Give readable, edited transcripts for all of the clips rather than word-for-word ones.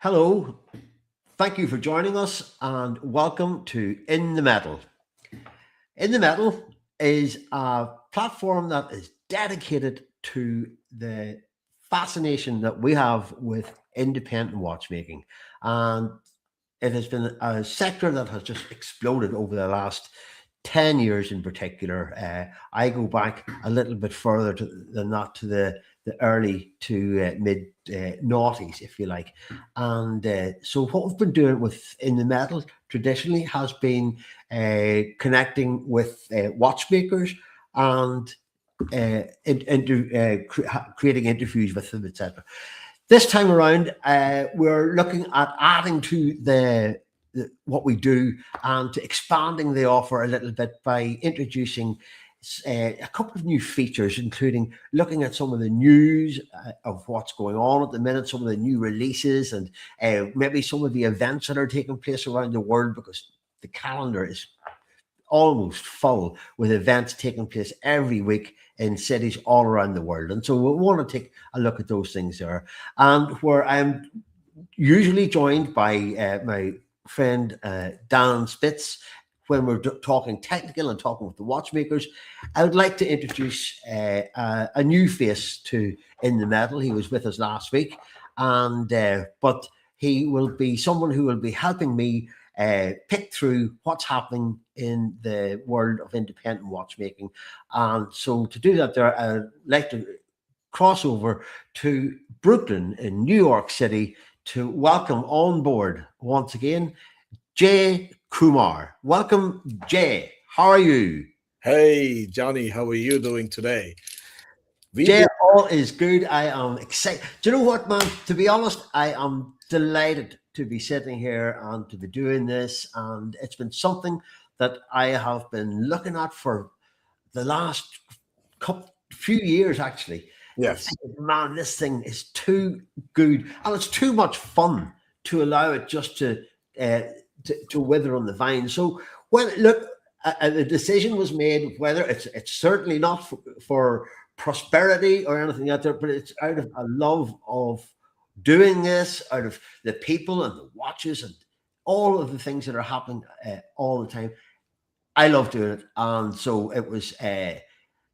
Hello, thank you for joining us and welcome to In the Metal. In the Metal is a platform that is dedicated to the fascination that we have with independent watchmaking. And it has been a sector that has just exploded over the last 10 years in particular. I go back a little bit further than that to the early to mid noughties, if you like. And so, what we've been doing with In the Metal traditionally has been connecting with watchmakers and creating interviews with them, etc. This time around, we're looking at adding to what we do and to expanding the offer a little bit by introducing a couple of new features, including looking at some of the news of what's going on at the minute, some of the new releases, and maybe some of the events that are taking place around the world, because the calendar is almost full with events taking place every week in cities all around the world. And so we want to take a look at those things there. And where I'm usually joined by my friend Dan Spitz, when we're talking technical and talking with the watchmakers, I would like to introduce a new face to In the Metal. He was with us last week, and but he will be someone who will be helping me pick through what's happening in the world of independent watchmaking. And so to do that, there I'd like to cross over to Brooklyn in New York City to welcome on board once again Jayesh Kumar. Welcome, Jay. How are you? Hey, Johnny, how are you doing today? We've Jay, been, all is good. I am excited. Do you know what, man? To be honest, I am delighted to be sitting here and to be doing this. And it's been something that I have been looking at for the last few years, actually. And yes, thinking, man, this thing is too good, and it's too much fun to allow it just uh, to wither on the vine. So when look, the decision was made whether it's certainly not for prosperity or anything out there, but it's out of a love of doing this, out of the people and the watches and all of the things that are happening all the time. I love doing it, and so it was. There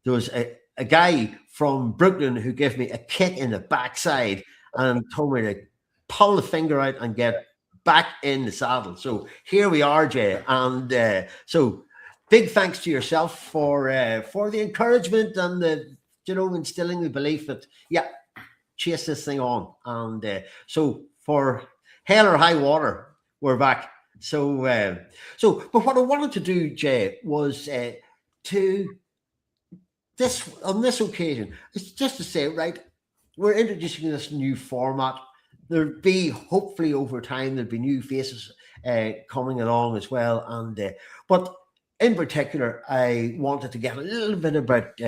was a guy from Brooklyn who gave me a kick in the backside and told me to pull the finger out and get back in the saddle. So here we are, Jay, and so big thanks to yourself for the encouragement and the instilling the belief that chase this thing on. And so for hell or high water, we're back. But what I wanted to do, Jay, was to this on this occasion, it's just to say, right, we're introducing this new format. There'll be hopefully over time there'll be new faces coming along as well, and but in particular, I wanted to get a little bit about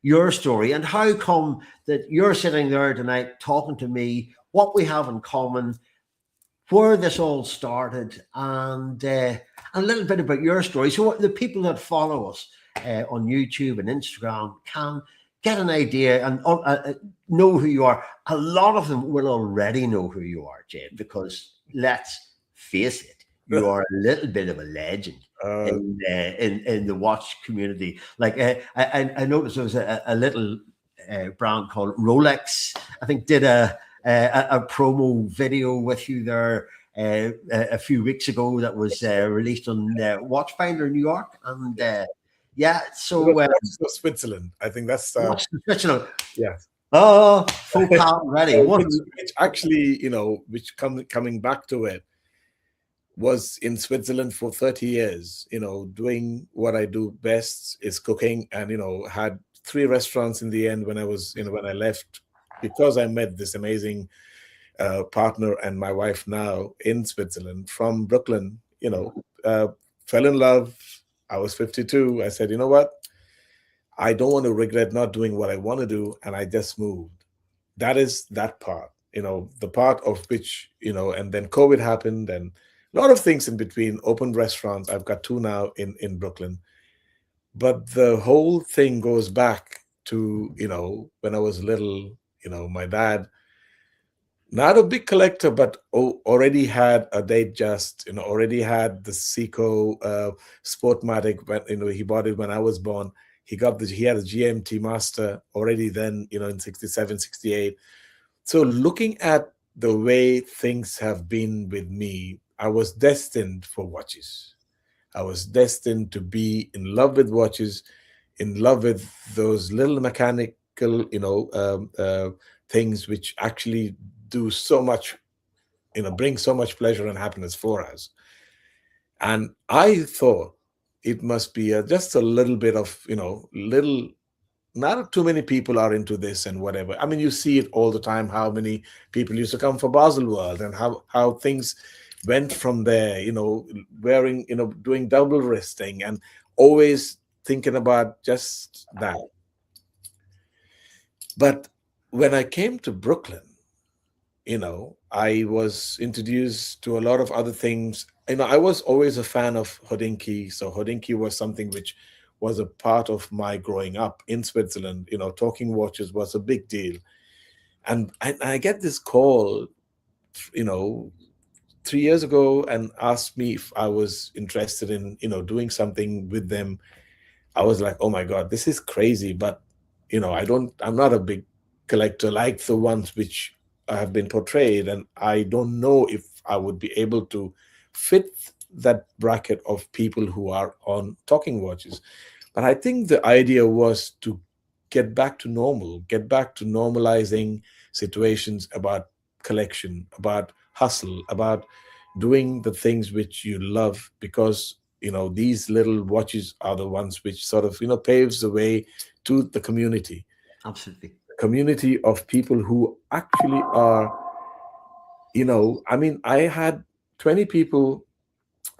your story and how come that you're sitting there tonight talking to me, what we have in common, where this all started, and a little bit about your story. So the people that follow us on YouTube and Instagram can get an idea and know who you are. A lot of them will already know who you are, Jade, because let's face it, you are a little bit of a legend uh, in the watch community. Like I noticed there was a little brand called Rolex. I think did a promo video with you there a few weeks ago that was released on Watchfinder New York, and yeah, so Watches of Switzerland. I think that's Watch the Switzerland. yes. Oh, faux pas ready. What? Which actually, which coming back to it, was in Switzerland for 30 years. Doing what I do best is cooking, and had three restaurants in the end when I was, when I left, because I met this amazing partner and my wife now in Switzerland from Brooklyn. Fell in love. I was 52. I said, you know what? I don't want to regret not doing what I want to do, and I just moved. That is that part, the part of which, and then COVID happened, and a lot of things in between. Opened restaurants. I've got two now in Brooklyn, but the whole thing goes back to when I was little. My dad not a big collector, but already had a Datejust, already had the Seiko Sportmatic. When he bought it when I was born. He had a GMT Master already then, in 67, 68. So looking at the way things have been with me, I was destined for watches. I was destined to be in love with watches, in love with those little mechanical, things which actually do so much, bring so much pleasure and happiness for us. And I thought it must be just a little bit of, little, not too many people are into this and whatever. I mean, you see it all the time, how many people used to come for Basel World and how things went from there, wearing, doing double wristing and always thinking about just that. But when I came to Brooklyn, I was introduced to a lot of other things. I was always a fan of Hodinkee. So Hodinkee was something which was a part of my growing up in Switzerland. Talking watches was a big deal. And I get this call, 3 years ago, and asked me if I was interested in, doing something with them. I was like, oh my God, this is crazy. But, I'm not a big collector like the ones which have been portrayed. And I don't know if I would be able to fit that bracket of people who are on talking watches. But I think the idea was to get back to normal, get back to normalizing situations about collection, about hustle, about doing the things which you love, because these little watches are the ones which sort of paves the way to the community, Absolutely. community of people who actually are, I mean, I had 20 people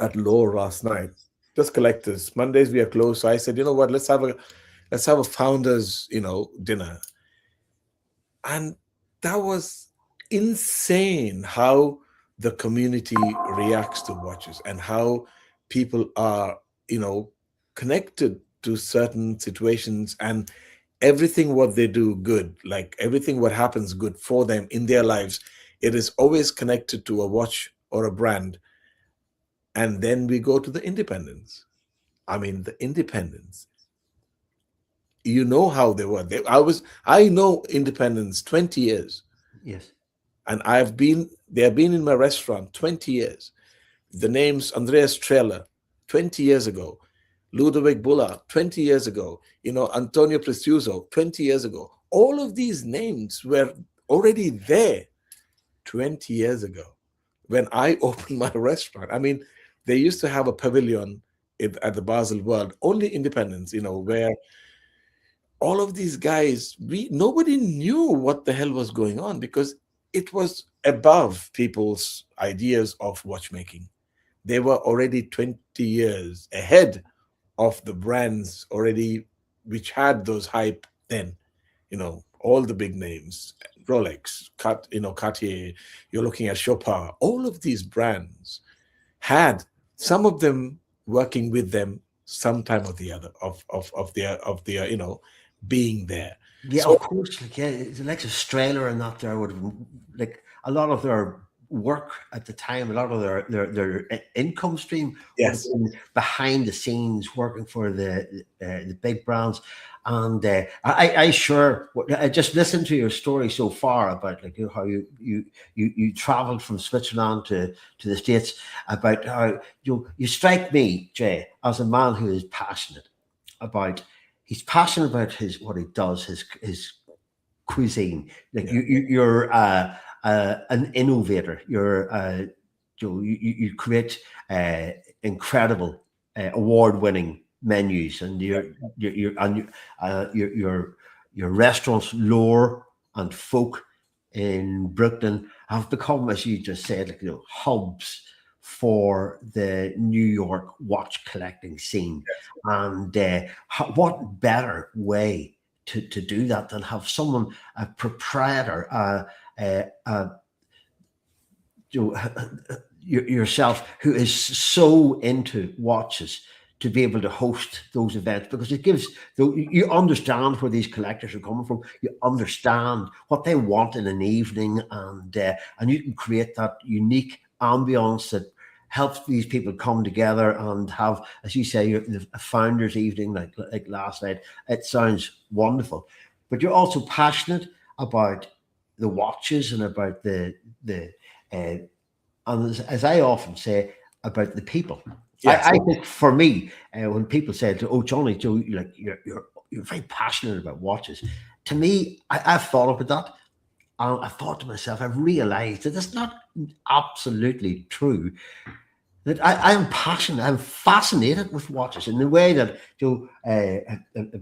at Low last night, just collectors. Mondays we are closed, so I said, you know what, let's have a founders dinner. And that was insane how the community reacts to watches and how people are, connected to certain situations, and everything what they do good, like everything what happens good for them in their lives, it is always connected to a watch or a brand. And then we go to the independents. I mean, the independents, how they were. I know independents 20 years, Yes. and they have been in my restaurant 20 years. The names Andreas Treller, 20 years ago, Ludovic Bulla, 20 years ago, Antonio Preciuso, 20 years ago. All of these names were already there 20 years ago when I opened my restaurant. I mean, they used to have a pavilion at the Basel World, only independents, where all of these guys, nobody knew what the hell was going on, because it was above people's ideas of watchmaking. They were already 20 years ahead of the brands already, which had those hype then, all the big names, Rolex, Cartier, you're looking at Chopin, all of these brands had some of them working with them sometime or the other of their being there. Yeah, So of course. Like, yeah, it's like Australia and that there would have like a lot of their work at the time, a lot of their income stream would have yes, been behind the scenes working for the big brands. And I sure I just listened to your story so far about like how you traveled from Switzerland to the States, about how you strike me, Jay, as a man who is passionate about he's passionate about his what he does, his cuisine. Like yeah, you're an innovator. You create incredible award-winning menus, and your restaurants, Lore and Folk in Brooklyn, have become, as you just said, like hubs for the New York watch collecting scene. And what better way to do that than have someone, a proprietor, you yourself, who is so into watches, to be able to host those events, because it gives you understand where these collectors are coming from. You understand what they want in an evening, and you can create that unique ambience that helps these people come together and have, as you say, a founders evening like last night. It sounds wonderful, but you're also passionate about the watches and about and as I often say, about the people. Yes. I think for me, when people say, "Oh, Johnny, Joe, you're very passionate about watches," to me, I've thought about that, and I thought to myself, I've realised that it's not absolutely true. That I am passionate, I'm fascinated with watches in the way that a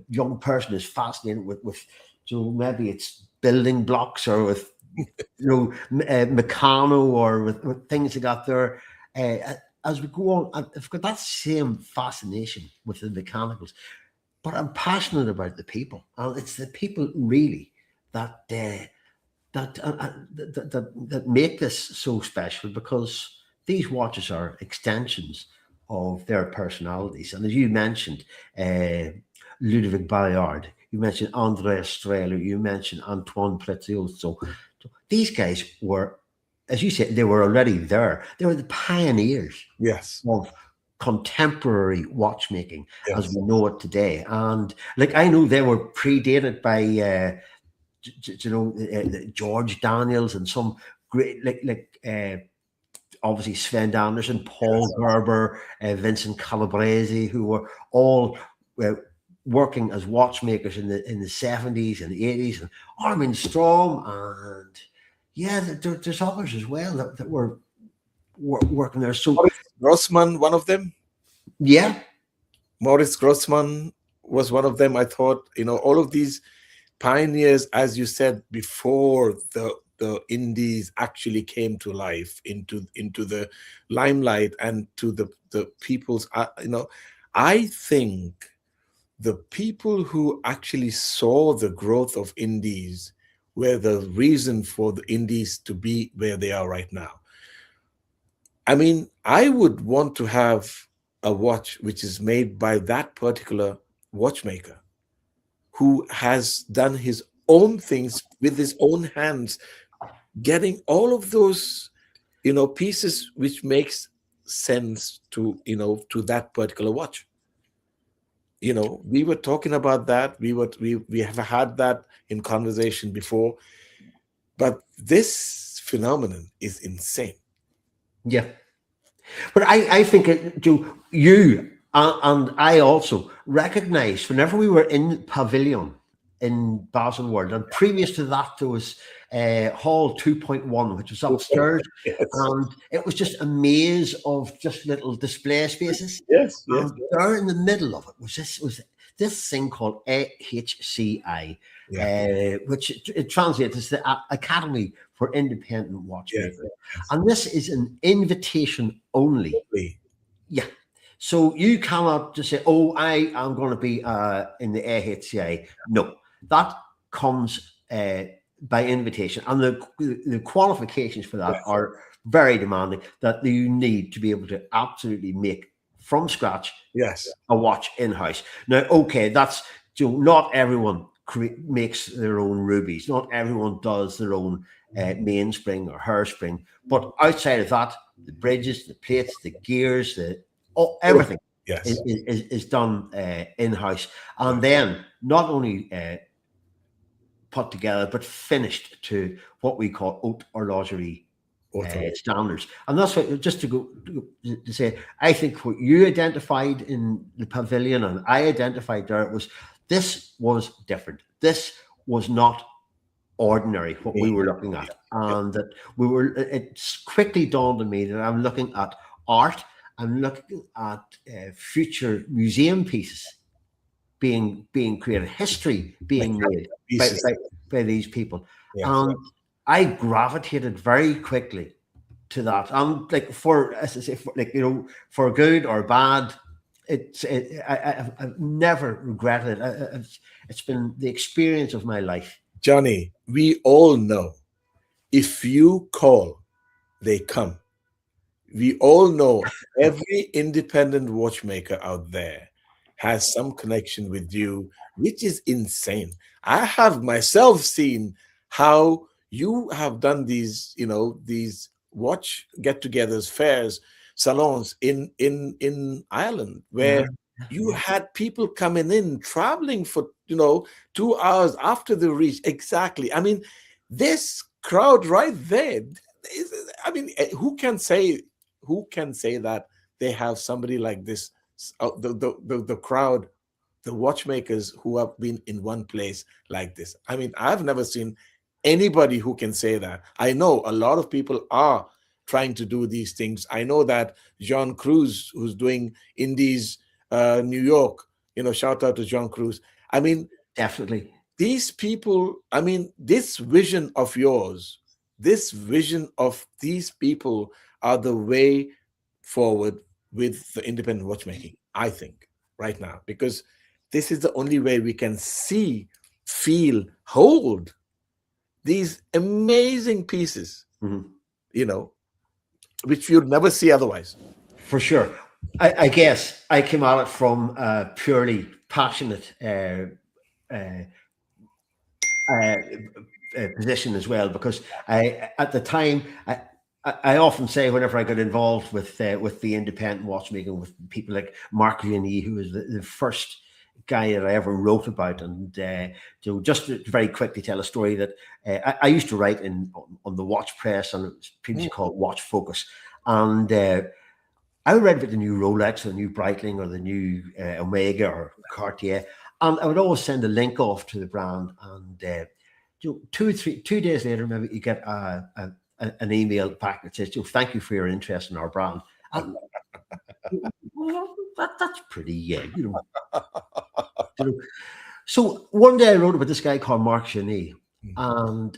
young person is fascinated with maybe it's building blocks, or with Meccano, or with things like that there. As we go on, I've got that same fascination with the mechanicals, but I'm passionate about the people, and it's the people really that that make this so special, because these watches are extensions of their personalities. And as you mentioned, Ludovic Bayard, you mentioned Andrea Strehler, you mentioned Antoine Prezioso. So these guys were, as you said, they were already there. They were the pioneers Yes. of contemporary watchmaking as Yes. we know it today. And like, I know they were predated by George Daniels and some great obviously Sven Anderson, Paul Gerber, Vincent Calabrese, who were all working as watchmakers in the 70s and 80s, and Armin Strom, and there's others as well that were working there. So Maurice Grossman, one of them. Yeah, Maurice Grossman was one of them. I thought, all of these pioneers, as you said, before the indies actually came to life, into the limelight, and to the people's, I think the people who actually saw the growth of indies were the reason for the indies to be where they are right now. I mean, I would want to have a watch which is made by that particular watchmaker, who has done his own things with his own hands, getting all of those, pieces which makes sense to that particular watch. We were talking about that. We have had that in conversation before, but this phenomenon is insane. yeah. But I think you and I also recognise, whenever we were in Pavilion in Basel World, and previous to that there was Hall 2.1, which was upstairs, Yes. and it was just a maze of just little display spaces. Yes. And there in the middle of it was this thing called AHCI, which it translates as the Academy for Independent Watchmakers. Yes. And this is an invitation only. Yeah. So you cannot just say, "Oh, I am going to be in the AHCI." No, that comes by invitation, and the qualifications for that are very demanding. That you need to be able to absolutely make from scratch a watch in house. Now, okay, that's not everyone makes their own rubies. Not everyone does their own mainspring or hairspring. But outside of that, the bridges, the plates, the gears, everything is done in house, and then not only put together but finished to what we call haute horlogerie standards. And that's what, just to say, I think what you identified in the Pavilion and I identified there, this was different. This was not ordinary, what we were looking at. And that it quickly dawned on me that I'm looking at art, I'm looking at future museum pieces being created, history being made by these people. And I gravitated very quickly to that. And as I say, for good or bad, I've never regretted it. It's been the experience of my life. Johnny, we all know, if you call, they come. we all know every independent watchmaker out there has some connection with you, which is insane. I have myself seen how you have done these, these watch get-togethers, fairs, salons in Ireland, where Yeah, you yeah, had people coming in, traveling for 2 hours after the reach. Exactly. I mean, this crowd right there. I mean, who can say that they have somebody like this? The crowd, the watchmakers who have been in one place like this. I mean, I've never seen anybody who can say that. I know a lot of people are trying to do these things. I know that Jean Cruz, who's doing Indies, New York, shout out to Jean Cruz. I mean, definitely. these people, I mean, this vision of yours, this vision of these people are the way forward with the independent watchmaking, I think, right now, because this is the only way we can see, feel, hold these amazing pieces, Mhm. you know, which you'd never see otherwise. For sure. I guess I came at it from a purely passionate uh, uh, position as well, because at the time, I often say whenever I got involved with the independent watchmaking, with people like Mark Leonie, who was the first guy that I ever wrote about, and so just to very quickly tell a story that I used to write on the Watch Press, and it was previously called Watch Focus, and I would write about the new Rolex or the new Breitling or the new Omega or Cartier, and I would always send a link off to the brand, and 2 days later, maybe you get an email back that says, "Thank you for your interest in our brand." And, well, that's pretty, you know. So one day I wrote about this guy called Mark Genet, and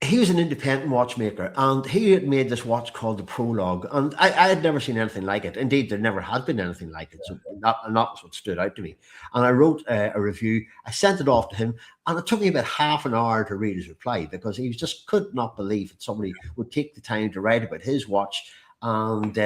he was an independent watchmaker, and he had made this watch called the Prologue, and I had never seen anything like it. Indeed, there never had been anything like it, so that's what stood out to me. And I wrote a review. I sent it off to him, and it took me about half an hour to read his reply, because he just could not believe that somebody would take the time to write about his watch. And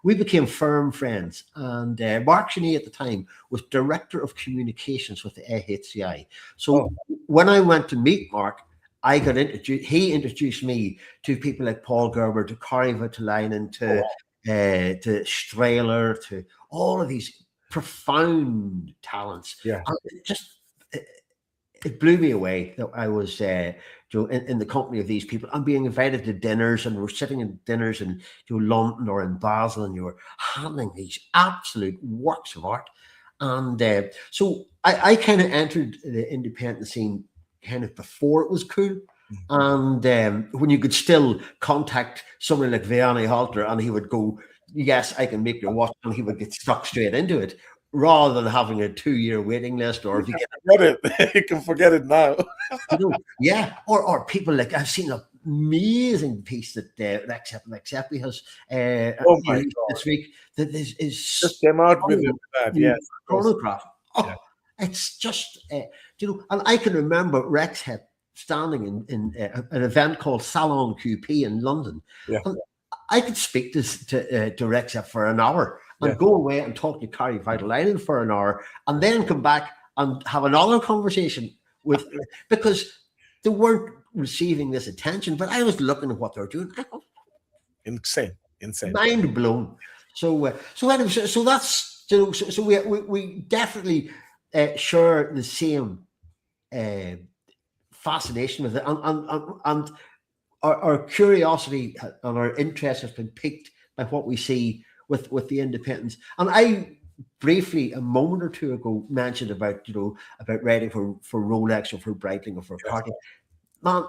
we became firm friends. And Mark Genet at the time was director of communications with the AHCI. So when I went to meet Mark, I got introduced. He introduced me to people like Paul Gerber, to Corey Vitalainen, to Strahler, to all of these profound talents. Yeah. And it blew me away that I was in the company of these people and being invited to dinners, and we're sitting in dinners in London or in Basel, and you were handling these absolute works of art. And so I kind of entered the independent scene kind of before it was cool. And when you could still contact somebody like Vianney Halter, and he would go, "Yes, I can make your watch," and he would get stuck straight into it, rather than having a 2-year waiting list. Or if you Forget it, you can forget it now. yeah, or people like, I've seen an amazing piece that Rex Epi has Oh my released God. this week that is Just came out with that, yes. chronograph. Oh, it's just and I can remember Rex had standing in an event called Salon QP in London. Yeah. And I could speak to Rex for an hour and go away and talk to Carrie Vitalainen for an hour, and then come back and have another conversation with, because they weren't receiving this attention, but I was looking at what they're doing. Insane. Mind blown. So anyway, so that's so we definitely share the same fascination with it, and our curiosity and our interest has been piqued by what we see with the independents. And I briefly, a moment or two ago, mentioned about about writing for Rolex or for Breitling or for Cartier. Man,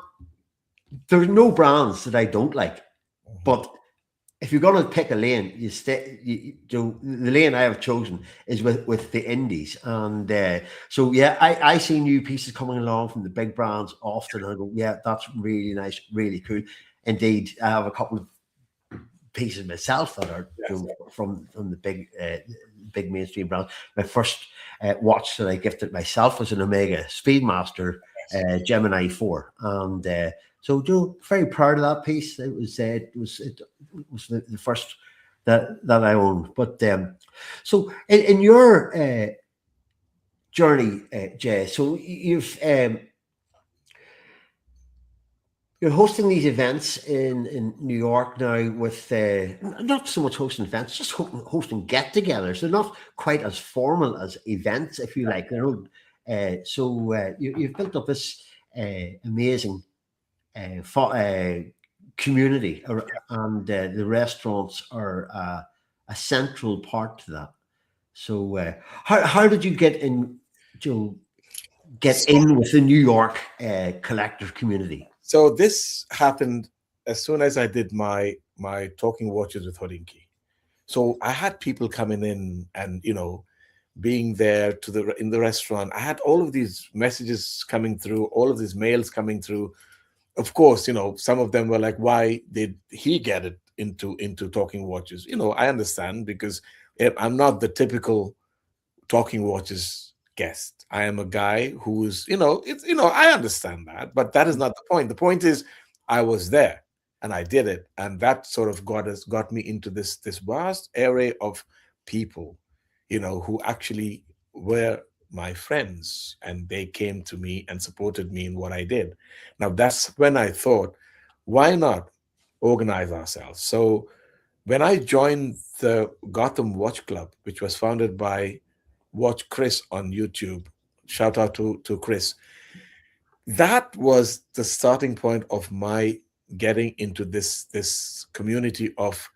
there's no brands that I don't like, but if you're going to pick a lane, the lane I have chosen is with the indies. And so yeah, I see new pieces coming along from the big brands often, and I go, yeah, that's really nice, really cool. Indeed, I have a couple of pieces myself that are from the big mainstream brands. My first watch that I gifted myself was an Omega Speedmaster Gemini 4, and So, Joe, very proud of that piece. It was the first that I owned. But so in your journey, Jay, so you're hosting these events in New York now with not so much hosting events, just hosting get-togethers. They're not quite as formal as events, if you like. You've built up this amazing community, and the restaurants are a central part to that. So, how did you get in, Joe? Get So, in with the New York collector community? so this happened as soon as I did my talking watches with Hodinky. So I had people coming in and being there in the restaurant. I had all of these messages coming through, all of these mails coming through. Of course, some of them were like, why did he get it into talking watches? I understand, because I'm not the typical talking watches guest. I am a guy who's, I understand that, but that is not the point. The point is I was there and I did it. And that sort of got me into this vast array of people, who actually were my friends, and they came to me and supported me in what I did. Now that's when I thought, why not organize ourselves? So when I joined the Gotham Watch Club, which was founded by Watch Chris on YouTube, shout out to Chris, that was the starting point of my getting into this community of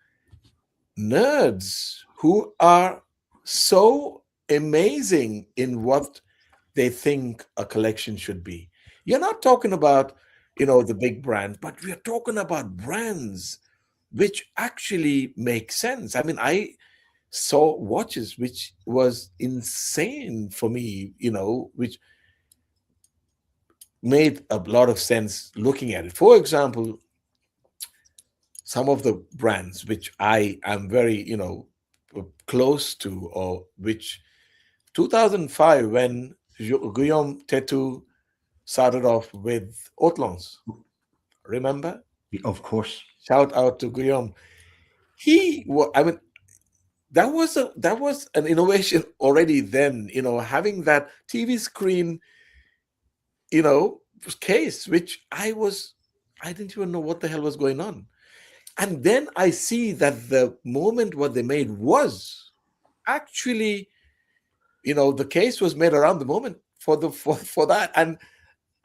nerds who are so amazing in what they think a collection should be. You're not talking about, the big brands, but we're talking about brands which actually make sense. I mean, I saw watches which was insane for me, which made a lot of sense looking at it. For example, some of the brands which I am very, close to, or which 2005, when Guillaume Tetu started off with Haute, remember? Of course. Shout out to Guillaume. I mean, that was an innovation already then, having that TV screen, case, which I didn't even know what the hell was going on. And then I see that the moment what they made was actually, the case was made around the moment for that. And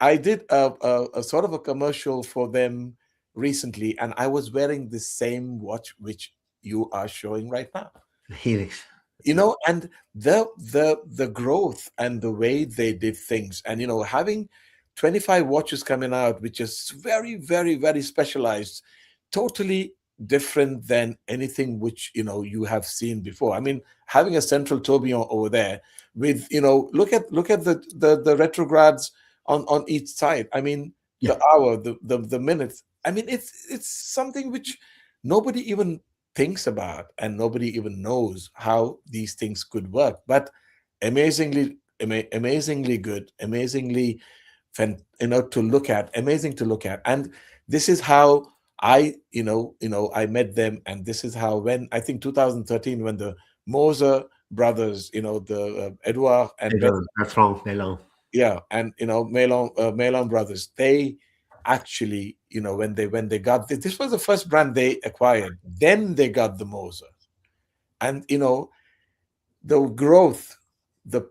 I did a sort of a commercial for them recently, and I was wearing the same watch which you are showing right now. The Helix. And the growth and the way they did things, and having 25 watches coming out, which is very, very, very specialized, totally different than anything which you have seen before. I mean, having a central tourbillon over there with look at the retrogrades on each side. I mean, Yeah. the hour, the minutes. I mean, it's something which nobody even thinks about, and nobody even knows how these things could work. But amazingly good, amazingly to look at, amazing to look at. And this is how I I met them. And this is how, when I think 2013, when the Moser brothers, the Edouard and Bertrand Melon. yeah, and Melon brothers, they actually, when they got this was the first brand they acquired. Then they got the Moser, and the growth, the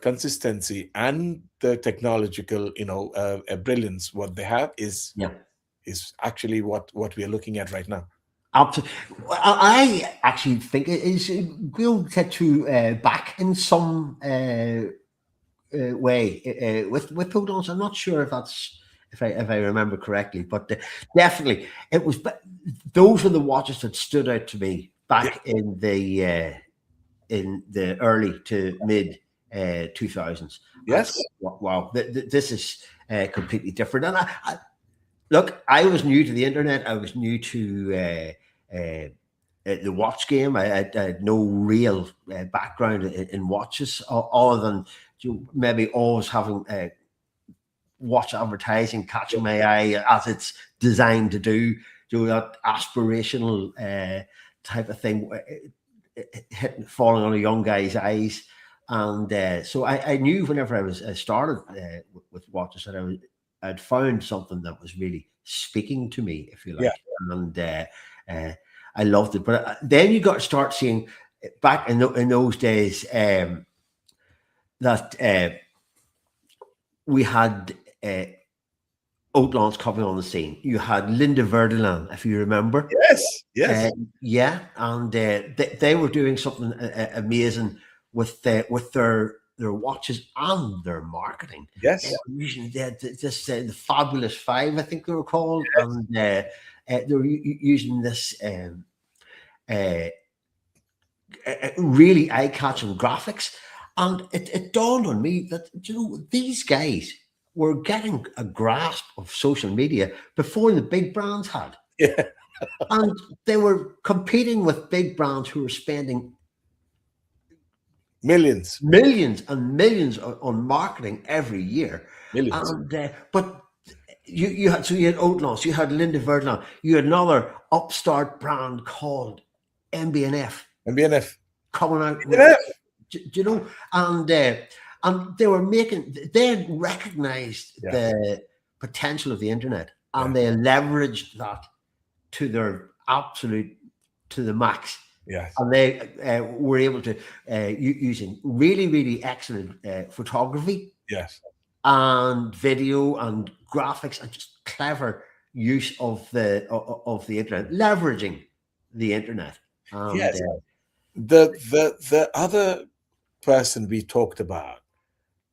consistency, and the technological brilliance what they have is Yeah. actually what we are looking at right now. Absolutely. I actually think it is we'll get to back in some way with Podons. I'm not sure if that's if I remember correctly, but definitely it was. Those are the watches that stood out to me back in the early to mid 2000s. Yes. Wow, this is completely different. And look, I was new to the internet. I was new to the watch game. I had no real background in watches, other than maybe always having watch advertising catching my eye as it's designed to do that aspirational type of thing, hitting, falling on a young guy's eyes. And so I knew whenever I started with watches that I'd found something that was really speaking to me, if you Yeah. like, and I loved it. But then you got to start seeing back in those days that we had Oatlawns coming on the scene. You had Linda Verdelan, if you remember. Yes, yes. Yeah, and they were doing something amazing with their watches and their marketing. Yes. Using the Fabulous Five, I think they were called, yes. And they were using this really eye-catching graphics. And it dawned on me that, you know, these guys were getting a grasp of social media before the big brands had. Yeah. And they were competing with big brands who were spending millions and millions on marketing every year. Millions. And but you had Oatlawns, you had Linda Verdelan, you had another upstart brand called MB&F coming out. You know, and they were they recognized the potential of the internet, and they leveraged that to their to the max. Yes. And they were able to using really, really excellent photography. Yes. And video and graphics and just clever use of the internet, leveraging the internet. And, yes. The other person we talked about,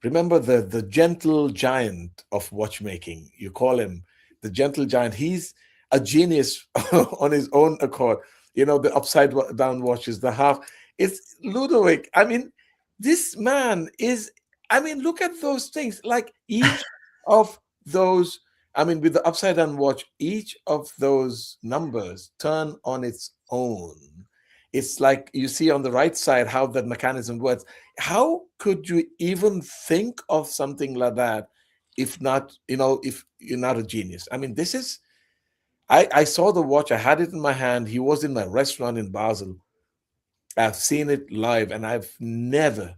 remember the gentle giant of watchmaking, you call him the gentle giant. He's a genius on his own accord. You know, the upside down watches, the half, it's Ludovic. I mean, this man is, I mean, look at those things, like each of those, I mean, with the upside down watch, each of those numbers turn on its own. It's like you see on the right side how that mechanism works. How could you even think of something like that if not, you know, if you're not a genius? I mean, this is, I saw the watch, I had it in my hand. He was in my restaurant in Basel. I've seen it live, and I've never,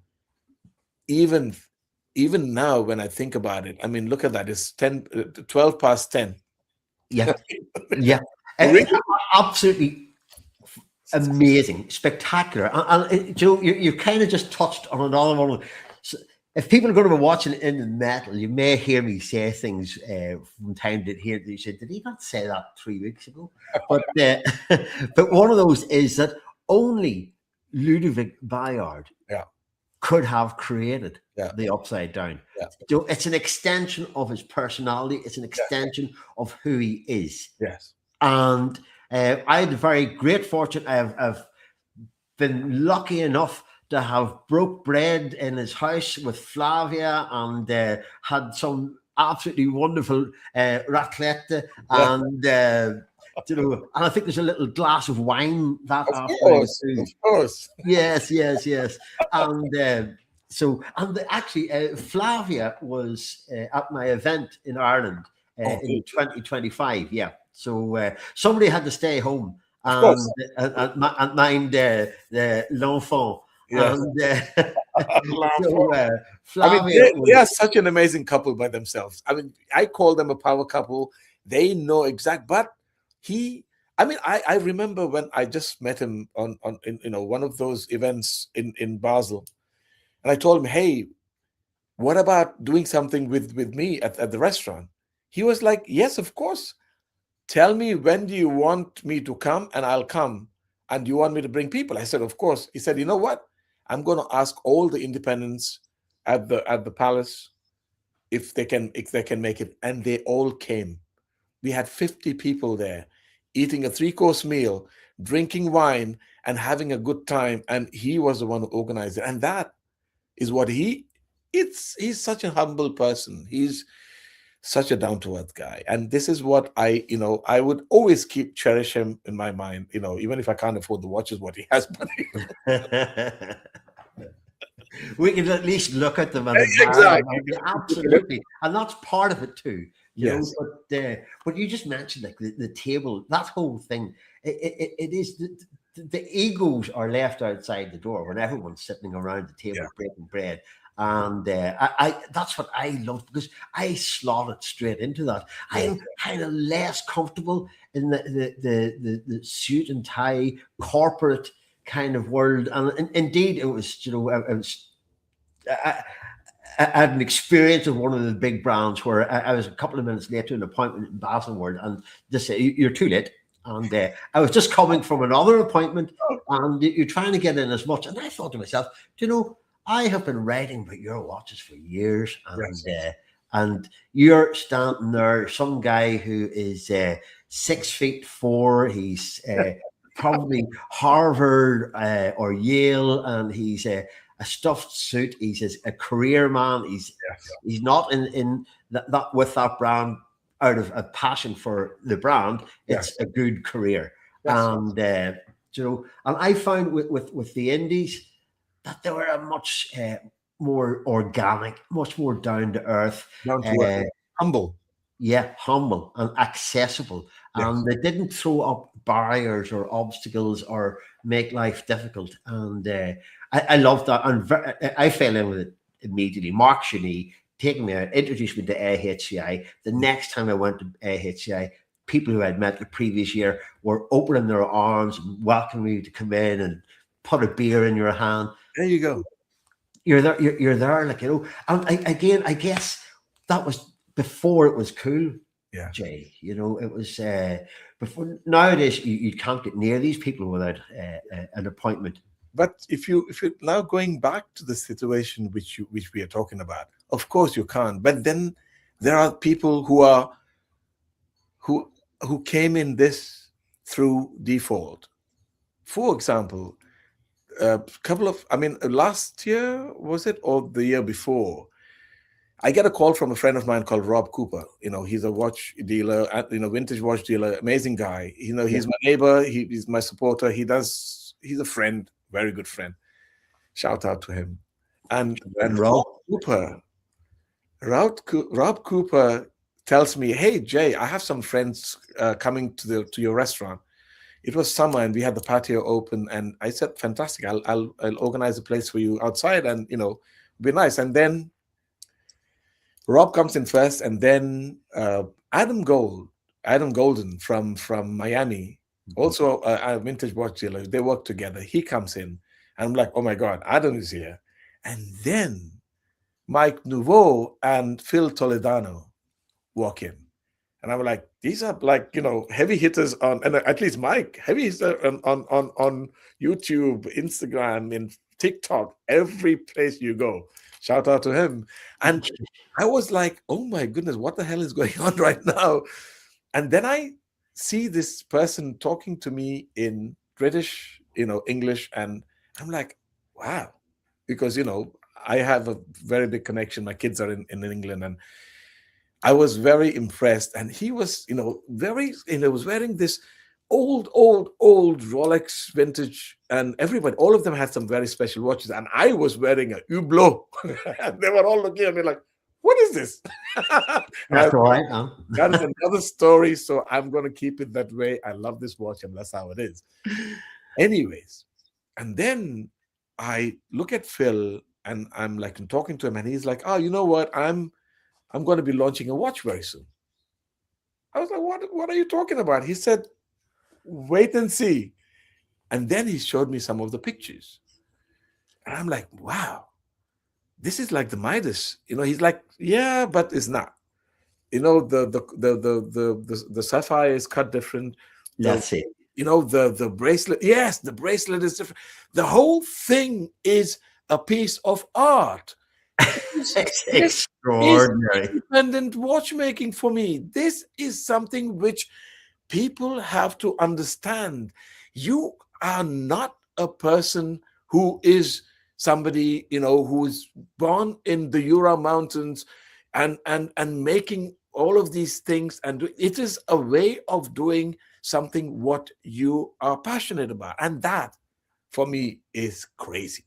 even now when I think about it, I mean, look at that. It's 12 past 10. Yeah. Yeah. Really? Absolutely amazing, spectacular. And Joe, you kind of just touched on another one. So if people are going to be watching in the metal, you may hear me say things from time to here that you said, did he not say that 3 weeks ago? But but one of those is that only Ludovic Bayard could have created the upside down. Yeah. So it's an extension of his personality. It's an extension of who he is. Yes. And I had the very great fortune. I've been lucky enough to have broke bread in his house with Flavia, and had some absolutely wonderful raclette, and you know, and I think there's a little glass of wine that afternoon too. Of course. Yes. And so, and actually, Flavia was at my event in Ireland in 2025. Yeah. So somebody had to stay home and mind the l'enfant. Yes. And so, Flavia, I mean, they are such an amazing couple by themselves. I mean, I call them a power couple. They know exact, but I remember when I just met him on one of those events in Basel, and I told him, hey, what about doing something with me at the restaurant? He was like, yes, of course. Tell me, when do you want me to come, and I'll come. And do you want me to bring people? I said, of course. He said, you know what? I'm going to ask all the independents at the palace if they can make it. And they all came. We had 50 people there, eating a 3-course meal, drinking wine, and having a good time. And he was the one who organized it. And that is what he's such a humble person. He's such a down-to-earth guy. And this is what I would always cherish him in my mind, even if I can't afford the watches what he has. But We can at least look at them and admire them. Exactly. And absolutely, and that's part of it too. You know, Yes. but you just mentioned like the table, that whole thing. It is the egos are left outside the door when everyone's sitting around the Yeah. table breaking bread. And I that's what I love because I slotted straight into that. Yes. I'm kind of less comfortable in the suit and tie corporate kind of world, and indeed it was, you know, I was. I, I had an experience of one of the big brands where I was a couple of minutes late to an appointment in Baslingworld, and they say you're too late. And I was just coming from another appointment, and you're trying to get in as much. And I thought to myself, do you know, I have been writing about your watches for years, Yes. and you're standing there, some guy who is 6'4". He's probably Harvard or Yale, and he's a stuffed suit. He's a career man. Yes. He's not in that with that brand out of a passion for the brand. Yes. It's a good career, Yes. and you know, and I found with the indies that they were a much more organic, much more down to earth. Down to earth. Humble. Yeah, humble and accessible. Yes. And they didn't throw up barriers or obstacles or make life difficult. And I love that. And I fell in with it immediately. Mark Cheney taking me out, introduced me to AHCI. The next time I went to AHCI, people who I'd met the previous year were opening their arms and welcoming me to come in and put a beer in your hand. There you go. You're there, you're there, like, you know. And again, I guess that was before it was cool. Yeah. Jay, you know, it was before. Nowadays you can't get near these people without an appointment. But if you now going back to the situation which we are talking about, of course you can't. But then there are people who came in this through default. For example, a couple of, I mean, last year was it, or the year before? I get a call from a friend of mine called Rob Cooper. You know, he's a watch dealer, vintage watch dealer, amazing guy. You know, he's my neighbor. He's my supporter. He's a friend, very good friend. Shout out to him. And Rob Rob Cooper tells me, "Hey Jay, I have some friends coming to your restaurant." It was summer and we had the patio open, and I said, "Fantastic! I'll organize a place for you outside, and you know, be nice." And then Rob comes in first, and then Adam Golden from Miami, also a vintage watch dealer. They work together. He comes in, and I'm like, "Oh my God, Adam is here!" And then Mike Nouveau and Phil Toledano walk in, and I'm like, "These are like, you know, heavy hitters on, and at least Mike, heavy hitter on YouTube, Instagram, in TikTok, every place you go." Shout out to him. And I was like, oh my goodness, what the hell is going on right now? And then I see this person talking to me in British, you know, English. And I'm like, wow. Because, you know, I have a very big connection. My kids are in England. And I was very impressed. And he was, you know, was wearing this old Rolex vintage, and everybody, all of them had some very special watches, and I was wearing a Hublot. And they were all looking at me like, what is this? That's all right, man. That is another story, so I'm going to keep it that way. I love this watch, and that's how it is. Anyways, and then I look at Phil, and I'm like, I'm talking to him, and he's like, oh, you know what? I'm going to be launching a watch very soon. I was like, what are you talking about? He said, wait and see. And then he showed me some of the pictures. And I'm like, wow, this is like the Midas. You know, he's like, yeah, but it's not. You know, the sapphire is cut different. That's it. You know, the bracelet. Yes, the bracelet is different. The whole thing is a piece of art. It's extraordinary. Independent watchmaking for me. This is something which people have to understand. You are not a person who is somebody, you know, who is born in the Jura Mountains and making all of these things. And it is a way of doing something what you are passionate about. And that, for me, is crazy.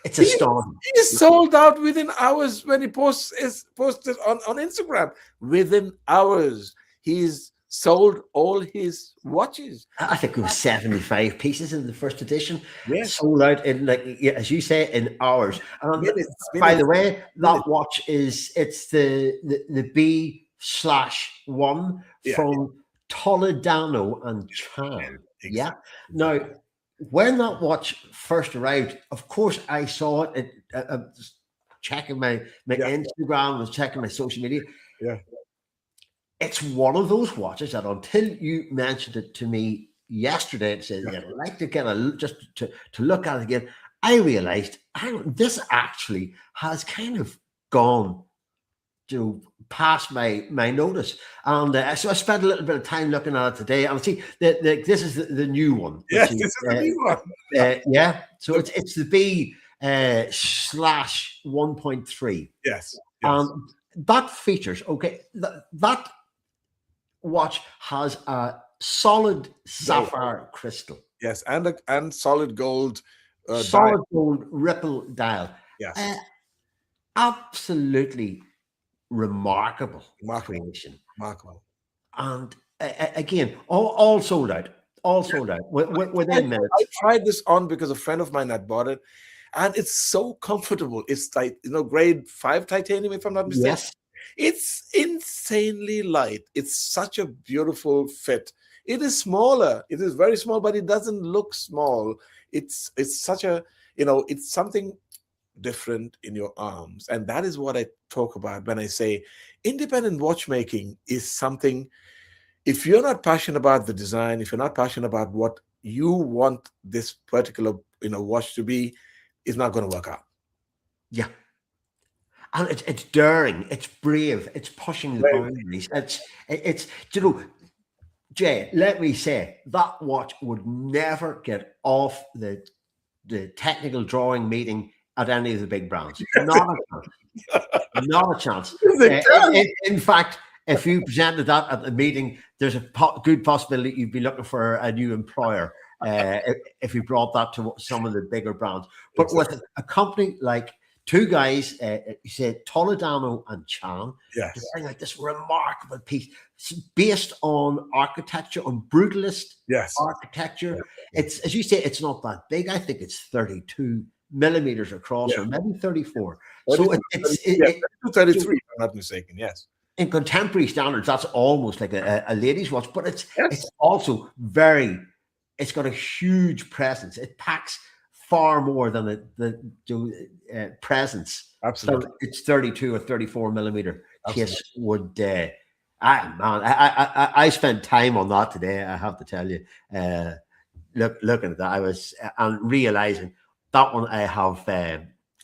It's He astonishing. he is sold out within hours when he posted on Instagram. Within hours, he's sold all his watches. I think it was 75 pieces in the first edition, Yes, sold out in, like, yeah, as you say, in hours. And minutes, by the minutes, way, that minutes. watch it's the B/1 Yeah, from Toledano and yeah, Chan. Yeah. exactly, Now, exactly. when that watch first arrived, of course, I saw it. I was checking my Yeah, Instagram, was checking my social media. yeah, It's one of those watches that, until you mentioned it to me yesterday and said, yeah. yeah, I'd like to get just to look at it again, I realized, this actually has kind of gone to past my notice. And so I spent a little bit of time looking at it today. And see, this is the new one, which Yes, is this is the new one. yeah. So The- it's the B slash 1.3. yes, yes, And that features, okay, that watch has a solid gold. sapphire crystal, Yes, and solid gold die. solid gold ripple dial. Uh, Yes, Absolutely remarkable remarkable, creation. remarkable. And again, all sold out, all sold out And within I minutes. tried this on because a friend of mine had bought it, and it's so comfortable. It's like, grade 5 titanium, if I'm not mistaken. Yes. It's insanely light. It's such a beautiful fit. It is smaller. It is very small, but it doesn't look small. It's such a, it's something different in your arms. And that is what I talk about when I say independent watchmaking is something. If you're not passionate about the design, if you're not passionate about what you want this particular watch to be, it's not going to work out. Yeah. And it's daring, it's brave, it's pushing the Right. boundaries. It's Jay, let me say, that watch would never get off the technical drawing meeting at any of the big brands. Not a chance. Not a chance. It does. In fact, if you presented that at the meeting, there's a good possibility you'd be looking for a new employer if you brought that to some of the bigger brands. But Exactly. with a company like two guys, you said Toledano and Chan, to Yes. bring out this remarkable piece based on architecture, on brutalist Yes. architecture. It's, as you say, it's not that big. I think it's 32 millimeters across, Yeah. or maybe 34. 32, So yeah, 33, if I'm not mistaken. Yes. in contemporary standards, that's almost like a lady's watch, but it's Yes. also it's got a huge presence. It packs far more than the presence. Absolutely. So it's 32 or 34 millimeter Absolutely. case would. I spent time on that today. I have to tell you, looking at that, I was and realizing that one I have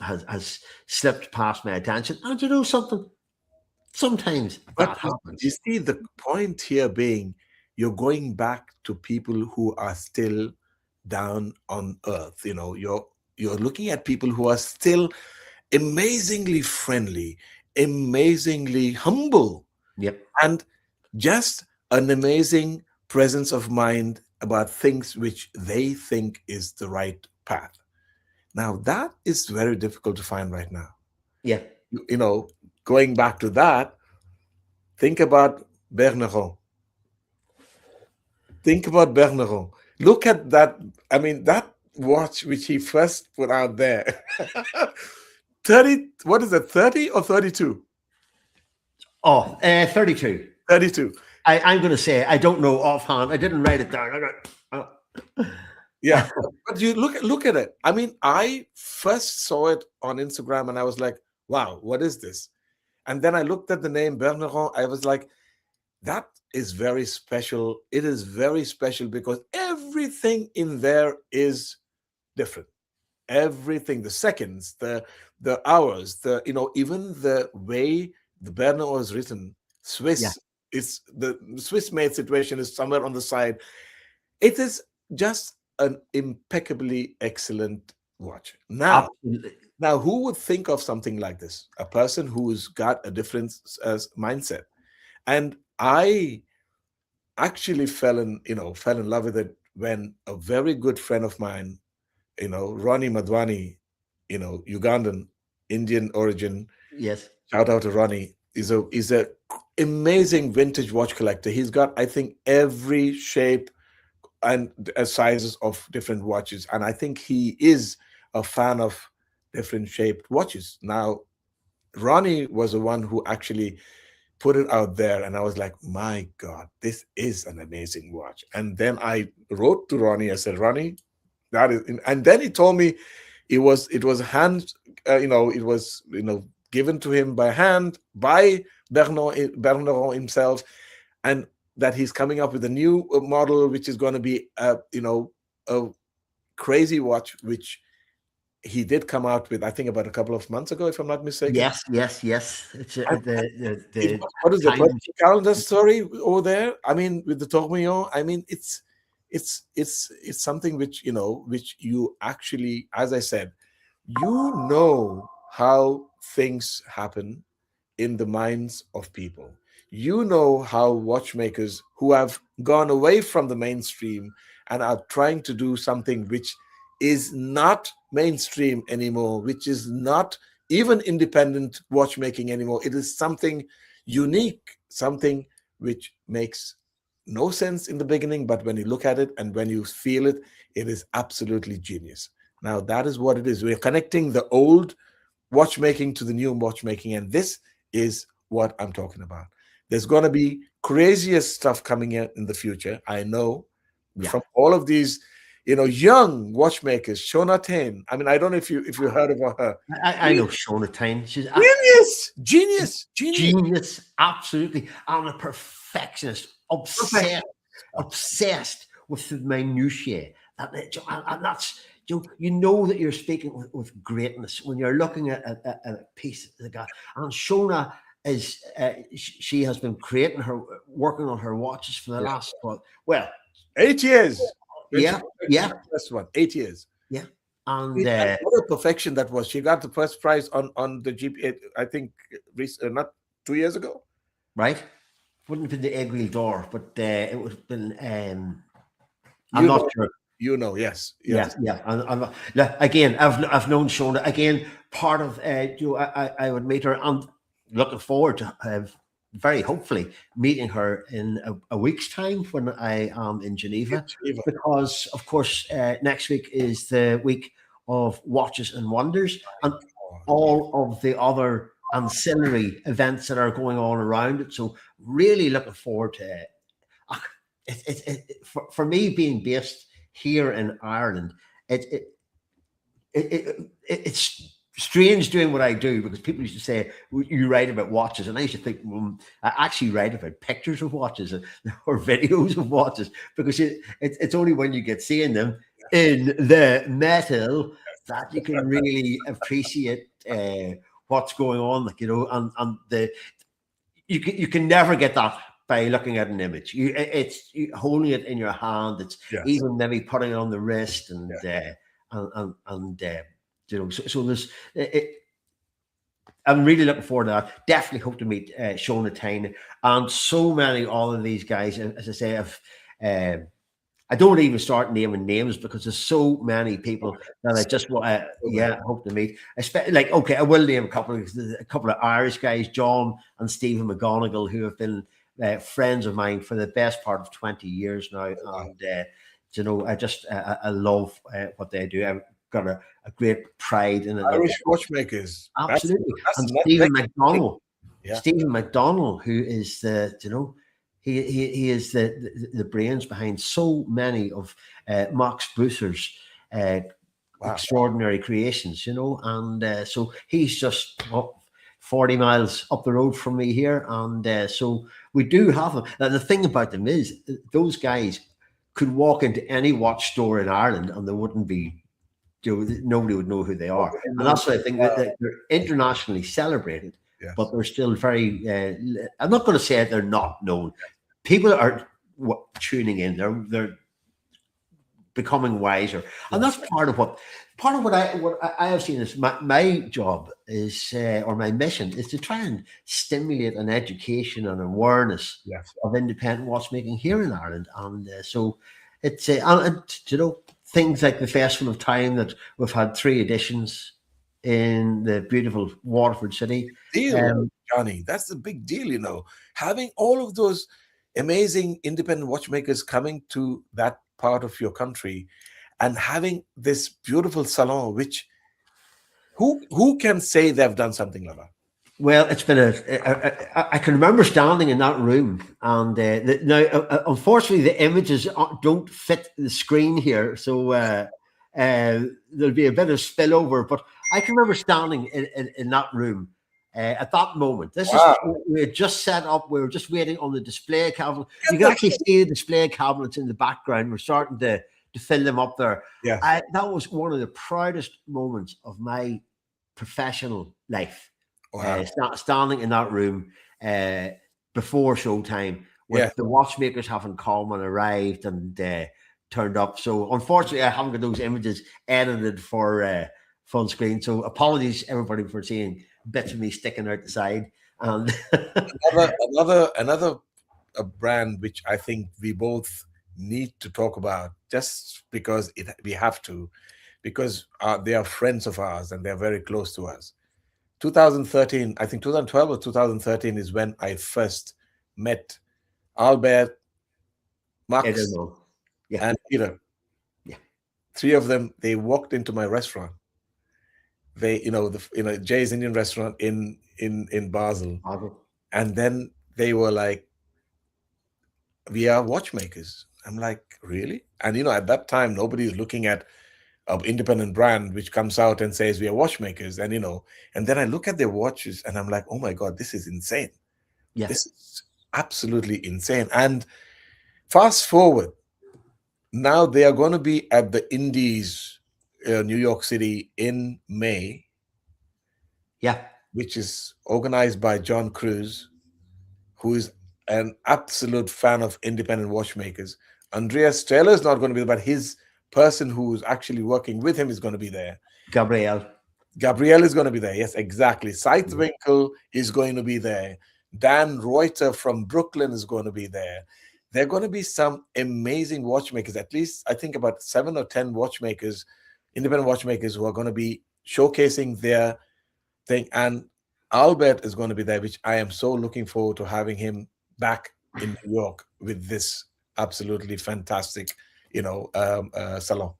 has slipped past my attention. And you know something? Sometimes But that happens. you see, the point here being you're going back to people who are still down on earth. You're looking at people who are still amazingly friendly, amazingly humble, Yep. and just an amazing presence of mind about things which they think is the right path. Now, that is very difficult to find right now. Yeah. Going back to that, think about Berneron. Think about Berneron. Look at that. I mean, that watch which he first put out there. 30, what is it, 30 or 32? Oh, 32. 32. I'm going to say, I don't know offhand. I didn't write it down. Yeah. But you look at it. I mean, I first saw it on Instagram and I was like, wow, what is this? And then I looked at the name Berneron. I was like, that is very special. It is very special because everything in there is different. Everything, the seconds, the hours, even the way the Berneron is written, Swiss. Yeah. It's the Swiss made situation is somewhere on the side. It is just an impeccably excellent watch. Absolutely. Now, who would think of something like this? A person who's got a different mindset. And I actually fell in love with it when a very good friend of mine, Ronnie Madwani, Ugandan, Indian origin. Yes. Shout out to Ronnie. Is a amazing vintage watch collector. He's got, I think, every shape and sizes of different watches, and I think he is a fan of different shaped watches. Now, Ronnie was the one who actually put it out there, and I was like, my God, this is an amazing watch. And then I wrote to Ronnie. I said, Ronnie, that is, and then he told me it was hand, it was given to him by hand by Bernard himself, and that he's coming up with a new model, which is going to be a crazy watch, which he did come out with, I think, about a couple of months ago, if I'm not mistaken. Yes, yes, yes. It's And the what is the time. calendar story over there? I mean, with the tourbillon, I mean, it's something which you actually, as I said, how things happen in the minds of people. You know how watchmakers who have gone away from the mainstream and are trying to do something which is not mainstream anymore, which is not even independent watchmaking anymore. It is something unique, something which makes no sense in the beginning, but when you look at it and when you feel it, it is absolutely genius. Now, that is what it is. We're connecting the old watchmaking to the new watchmaking, and this is what I'm talking about. There's going to be craziest stuff coming in the future. I know Yeah. from all of these, young watchmakers. Shona Tain. I mean, I don't know if you heard about her. I know Shona Tyne. She's Genius. genius, absolutely, and a perfectionist, obsessed with the minutiae. And that's that you're speaking with greatness when you're looking at a piece of the guy. And Shona is she has been working on her watches for the last 8 years. Yeah, yeah, First one, 8 years. yeah. And what a perfection that was. She got the first prize on the GP, I think, not 2 years ago. right. Wouldn't have been the egg wheel door, but it would have been. I'm not sure. Yes. Yeah. Again, I've known Shona. Again, part of I would meet her. I'm looking forward to very hopefully meeting her in a week's time when I am in Geneva, because of course next week is the week of Watches and Wonders and all of the other ancillary events that are going on around it. So really looking forward to it. For me, being based here in Ireland, it's strange doing what I do, because people used to say you write about watches, and I used to think I actually write about pictures of watches or videos of watches, because it's only when you get seeing them in the metal that you can really appreciate what's going on, and you can never get that by looking at an image. It's holding it in your hand. It's even maybe putting it on the wrist, and so there's. I'm really looking forward to that. Definitely hope to meet Shona Tyne and so many all of these guys. As I say, I don't even start naming names because there's so many people that I just hope to meet. I will name a couple of Irish guys, John and Stephen McGonigal, who have been friends of mine for the best part of 20 years now, and I love what they do. I've got a great pride in it. Irish watchmakers, absolutely. And Stephen McDonnell, who is he is the brains behind so many of Max Busser's extraordinary creations, and so he's just 40 miles up the road from me here, and so we do have them. Now, the thing about them is those guys could walk into any watch store in Ireland and there wouldn't be, nobody would know who they are, and that's why I think that they're internationally celebrated. But they're still very. I'm not going to say they're not known. People are tuning in. They're becoming wiser, and that's part of what I have seen is my job is, or my mission is, to try and stimulate an education and awareness of independent watchmaking here in Ireland, and so it's things like the Festival of Time that we've had 3 editions. in the beautiful Waterford city. Deal, Johnny. That's the big deal, having all of those amazing independent watchmakers coming to that part of your country and having this beautiful salon, which who can say they've done something like that? Well, it's been I can remember standing in that room, and now, unfortunately, the images don't fit the screen here, so there'll be a bit of spillover. But I can remember standing in that room at that moment. We had just set up. We were just waiting on the display cabinet. You can actually see the display cabinets in the background. We're starting to fill them up there. Yeah, that was one of the proudest moments of my professional life. wow. Standing in that room before showtime with the watchmakers having come and arrived and turned up. So unfortunately, I haven't got those images edited for full screen. So apologies everybody for seeing bits of me sticking out the side. And another brand which I think we both need to talk about, just because we have to, because they are friends of ours and they're very close to us. 2013, I think 2012 or 2013 is when I first met Albert, Max, and Peter. Yeah, three of them. They walked into my restaurant. They, Jay's Indian restaurant in Basel, and then they were like, "We are watchmakers." I'm like, "Really?" And at that time, nobody is looking at an independent brand which comes out and says we are watchmakers, and and then I look at their watches and I'm like, oh my God, this is insane. Yeah, this is absolutely insane. And fast forward, now they are going to be at the Indies, New York City in May, which is organized by John Cruz, who is an absolute fan of independent watchmakers. Andreas Taylor is not going to be there, but his person who's actually working with him is going to be there. Gabrielle is going to be there. Yes, exactly. Seitwinkel is going to be there. Dan Reuter from Brooklyn is going to be there. There are going to be some amazing watchmakers, at least I think about 7 or 10 watchmakers, independent watchmakers, who are going to be showcasing their thing. And Albert is going to be there, which I am so looking forward to having him back in New York with this absolutely fantastic salon.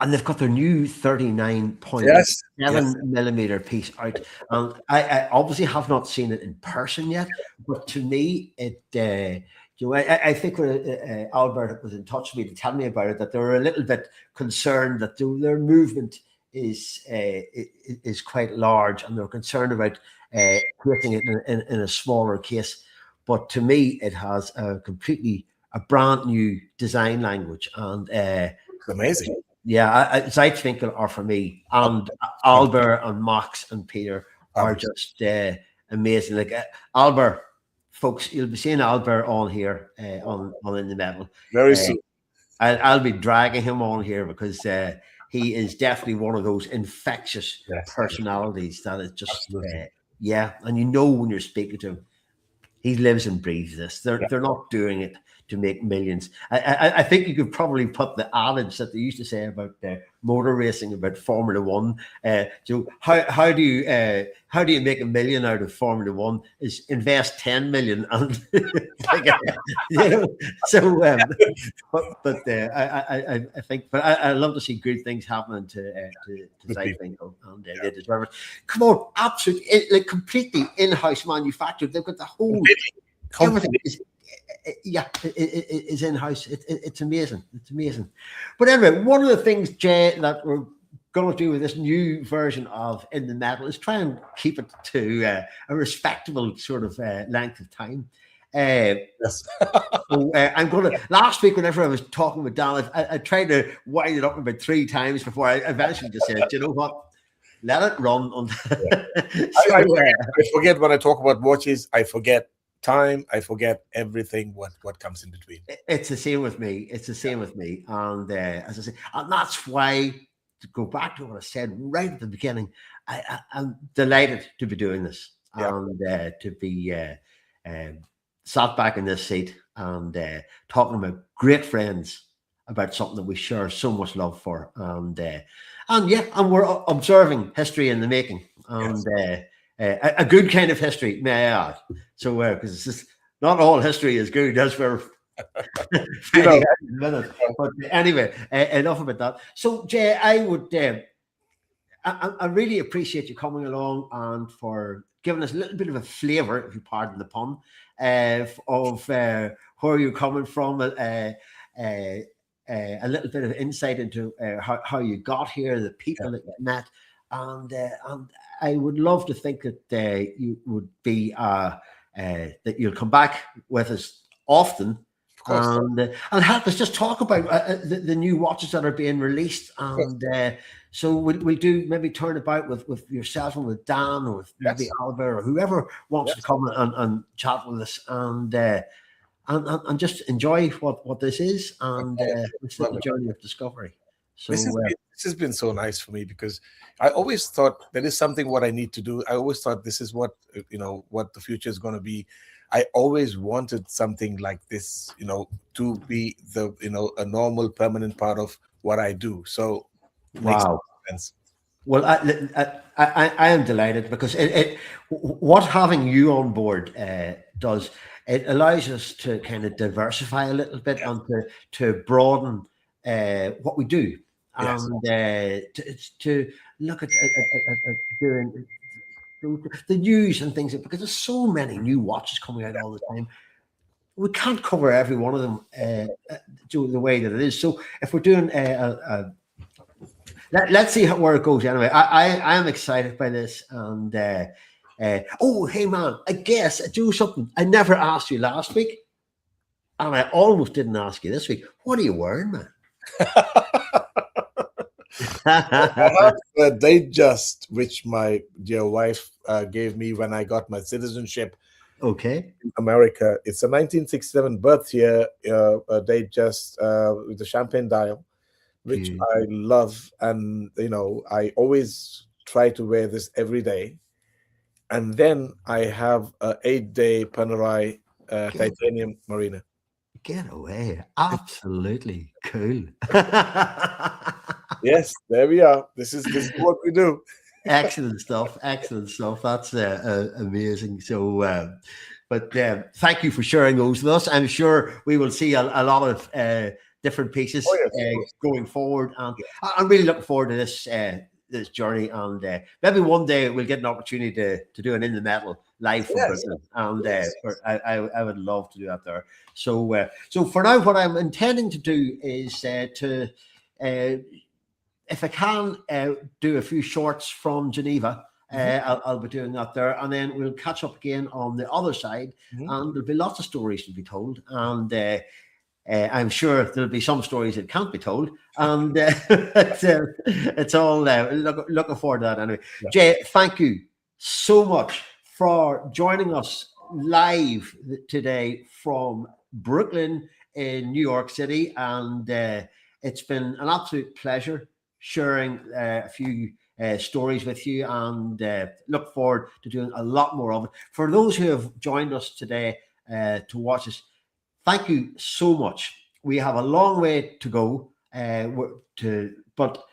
And they've got their new 39.7 millimeter piece out. And I obviously have not seen it in person yet, but to me, I think when Albert was in touch with me to tell me about it, that they were a little bit concerned that their movement is quite large, and they're concerned about putting it in a smaller case. But to me, it has a brand new design language, and it's amazing. Yeah, Zeitwinkel are for me, and Albert and Max and Peter are just amazing. Like Albert, folks, you'll be seeing Albert on here on In the Metal very soon. I'll be dragging him on here because he is definitely one of those infectious personalities that is just and when you're speaking to him, he lives and breathes this. They're not doing it to make millions. I think you could probably put the adage that they used to say about motor racing, about Formula One. So how do you make $1 million out of Formula One? Is invest 10 million, and So, but I think, but I love to see good things happening to Zeitwinkel, and they deserve it. Come on, absolutely, like completely in-house manufactured. They've got the whole everything is in-house. It's amazing. It's amazing. But anyway, one of the things, Jay, that we're going to do with this new version of In the Metal is try and keep it to a respectable sort of length of time. Yes. So, I'm going to. Last week, whenever I was talking with Dan, I tried to wind it up about 3 times before I eventually just said, "You know what? Let it run." I forget when I talk about watches. I forget time. I forget everything. What comes in between. It's the same with me. It's the same with me. And as I say, and that's why, to go back to what I said right at the beginning, I'm delighted to be doing this and to be sat back in this seat and talking about great friends about something that we share so much love for. And and we're observing history in the making, and a good kind of history, may I add. So, because it's just not all history is good, as we're finding out in a minute. But anyway, enough about that. So, Jay, I would, I really appreciate you coming along and for giving us a little bit of a flavour, if you pardon the pun, of where you're coming from. A little bit of insight into how you got here, the people that you met, and I would love to think that you would be that you'll come back with us often, and help us just talk about the new watches that are being released, and so we'll do maybe turn about with yourself and with Dan, or with maybe Albert, or whoever wants to come and chat with us, and just enjoy what this is, and it's the journey of discovery. So this has been so nice for me, because I always thought that is something what I need to do. I always thought this is what what the future is going to be. I always wanted something like this, to be the a normal, permanent part of what I do. So wow. Well, I am delighted, because what having you on board does. It allows us to kind of diversify a little bit and to broaden what we do, and to look at doing the news and things, because there's so many new watches coming out all the time. We can't cover every one of them the way that it is. So if we're doing let's see where it goes anyway. I am excited by this, and oh, hey man, I guess I do something I never asked you last week, and I almost didn't ask you this week. What are you wearing, man? I have a Datejust, which my dear wife gave me when I got my citizenship. Okay. In America. It's a 1967 birth year, a Datejust with the champagne dial, which I love, and I always try to wear this every day. And then I have a 8-day Panerai titanium Marina. Get away. Absolutely cool. Yes, there we are. This is what we do. Excellent stuff. Excellent stuff. That's amazing. So, but thank you for sharing those with us. I'm sure we will see a lot of different pieces going forward. And I'm really looking forward to this journey, and maybe one day we'll get an opportunity to do an In the Metal live from Britain, and I would love to do that there. So so for now, what I'm intending to do is to if I can do a few shorts from Geneva. I'll be doing that there, and then we'll catch up again on the other side, and there'll be lots of stories to be told, and I'm sure there'll be some stories that can't be told, and it's all looking forward to that anyway. Jay, thank you so much for joining us live today from Brooklyn in New York City, and it's been an absolute pleasure sharing a few stories with you, and look forward to doing a lot more of it. For those who have joined us today to watch us, thank you so much. We have a long way to go, but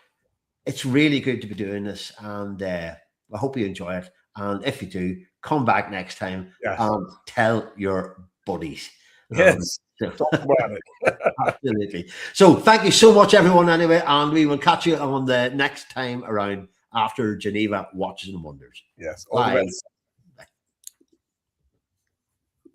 it's really good to be doing this, and I hope you enjoy it. And if you do, come back next time and tell your buddies. Yes, talk about it. Absolutely. So thank you so much, everyone, anyway, and we will catch you on the next time around after Geneva Watches and Wonders. Yes, all the best.